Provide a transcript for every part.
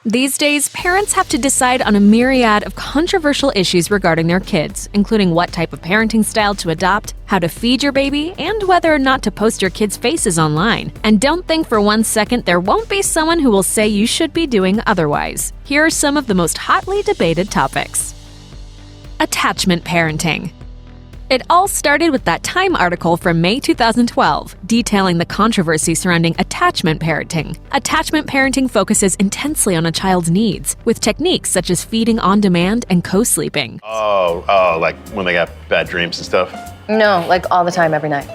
These days, parents have to decide on a myriad of controversial issues regarding their kids, including what type of parenting style to adopt, how to feed your baby, and whether or not to post your kids' faces online. And don't think for 1 second there won't be someone who will say you should be doing otherwise. Here are some of the most hotly debated topics. Attachment parenting. It all started with that Time article from May 2012, detailing the controversy surrounding attachment parenting. Attachment parenting focuses intensely on a child's needs, with techniques such as feeding on demand and co-sleeping. Oh, like when they got bad dreams and stuff? No, like all the time, every night.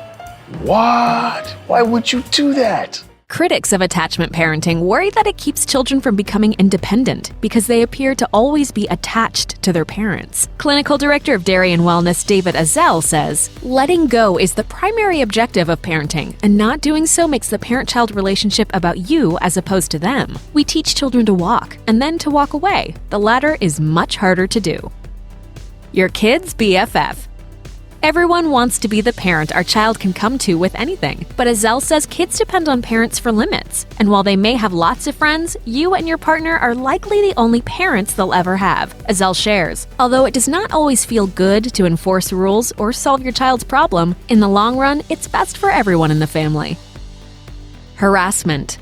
What? Why would you do that? Critics of attachment parenting worry that it keeps children from becoming independent because they appear to always be attached to their parents. Clinical Director of Dairy and Wellness David Azell says, "Letting go is the primary objective of parenting, and not doing so makes the parent-child relationship about you as opposed to them. We teach children to walk, and then to walk away. The latter is much harder to do." Your kid's BFF. Everyone wants to be the parent our child can come to with anything, but Azell says kids depend on parents for limits. And while they may have lots of friends, you and your partner are likely the only parents they'll ever have. Azell shares, although it does not always feel good to enforce rules or solve your child's problem, in the long run, it's best for everyone in the family. Harassment.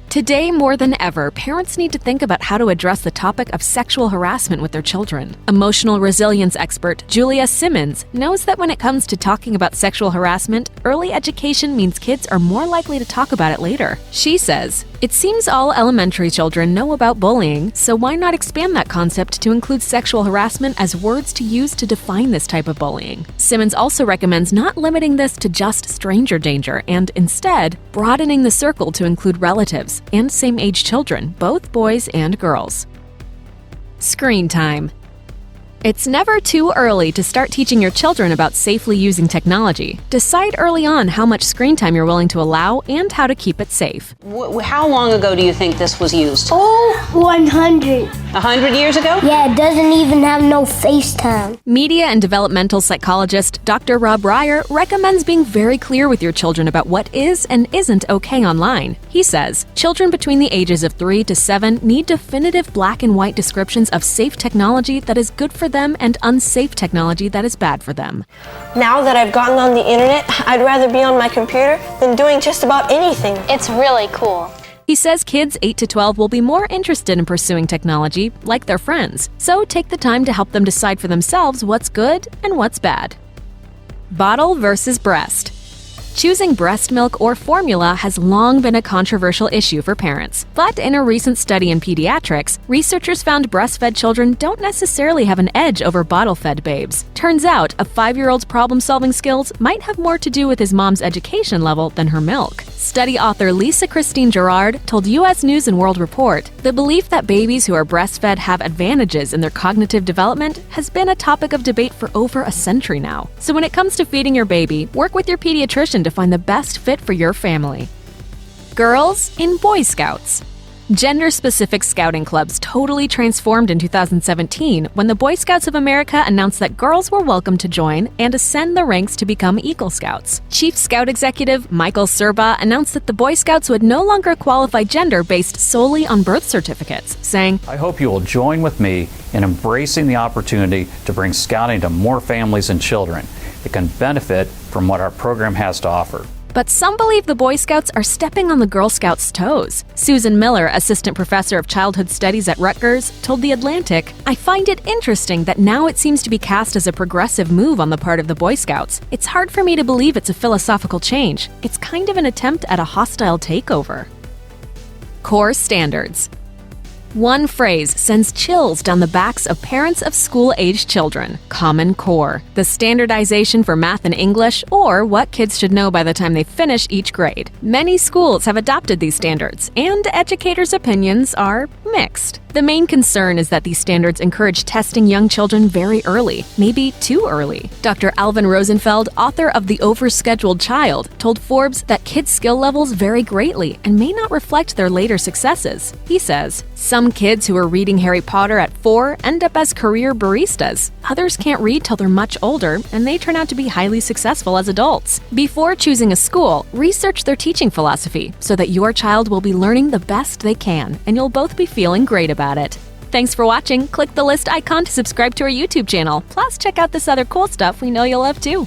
Today, more than ever, parents need to think about how to address the topic of sexual harassment with their children. Emotional resilience expert Julia Simmons knows that when it comes to talking about sexual harassment, early education means kids are more likely to talk about it later. She says, "It seems all elementary children know about bullying, so why not expand that concept to include sexual harassment as words to use to define this type of bullying?" Simmons also recommends not limiting this to just stranger danger and, instead, broadening the circle to include relatives and same-age children, both boys and girls. Screen time. It's never too early to start teaching your children about safely using technology. Decide early on how much screen time you're willing to allow and how to keep it safe. How long ago do you think this was used? 100. 100 years ago? Yeah, it doesn't even have no FaceTime. Media and developmental psychologist Dr. Rob Reier recommends being very clear with your children about what is and isn't okay online. He says, children between the ages of 3 to 7 need definitive black and white descriptions of safe technology that is good for them and unsafe technology that is bad for them. Now that I've gotten on the internet, I'd rather be on my computer than doing just about anything. It's really cool. He says kids 8 to 12 will be more interested in pursuing technology, like their friends, so take the time to help them decide for themselves what's good and what's bad. Bottle versus breast. Choosing breast milk or formula has long been a controversial issue for parents. But in a recent study in pediatrics, researchers found breastfed children don't necessarily have an edge over bottle-fed babes. Turns out, a 5-year-old's problem-solving skills might have more to do with his mom's education level than her milk. Study author Lisa Christine Gerard told U.S. News & World Report, "The belief that babies who are breastfed have advantages in their cognitive development has been a topic of debate for over a century now. So when it comes to feeding your baby, work with your pediatrician to find the best fit for your family." Girls in Boy Scouts. Gender-specific scouting clubs totally transformed in 2017 when the Boy Scouts of America announced that girls were welcome to join and ascend the ranks to become Eagle Scouts. Chief Scout Executive Michael Serba announced that the Boy Scouts would no longer qualify gender based solely on birth certificates, saying, "I hope you will join with me in embracing the opportunity to bring scouting to more families and children that can benefit from what our program has to offer." But some believe the Boy Scouts are stepping on the Girl Scouts' toes. Susan Miller, assistant professor of childhood studies at Rutgers, told The Atlantic, "I find it interesting that now it seems to be cast as a progressive move on the part of the Boy Scouts. It's hard for me to believe it's a philosophical change. It's kind of an attempt at a hostile takeover." Core standards. One phrase sends chills down the backs of parents of school-aged children: Common Core. The standardization for math and English, or what kids should know by the time they finish each grade. Many schools have adopted these standards, and educators' opinions are mixed. The main concern is that these standards encourage testing young children very early, maybe too early. Dr. Alvin Rosenfeld, author of The Overscheduled Child, told Forbes that kids' skill levels vary greatly and may not reflect their later successes. He says, "Some Some kids who are reading Harry Potter at 4 end up as career baristas. Others can't read till they're much older, and they turn out to be highly successful as adults. Before choosing a school, research their teaching philosophy so that your child will be learning the best they can, and you'll both be feeling great about it. Thanks for watching. Click the list icon to subscribe to our YouTube channel. Plus, check out this other cool stuff we know you'll love too.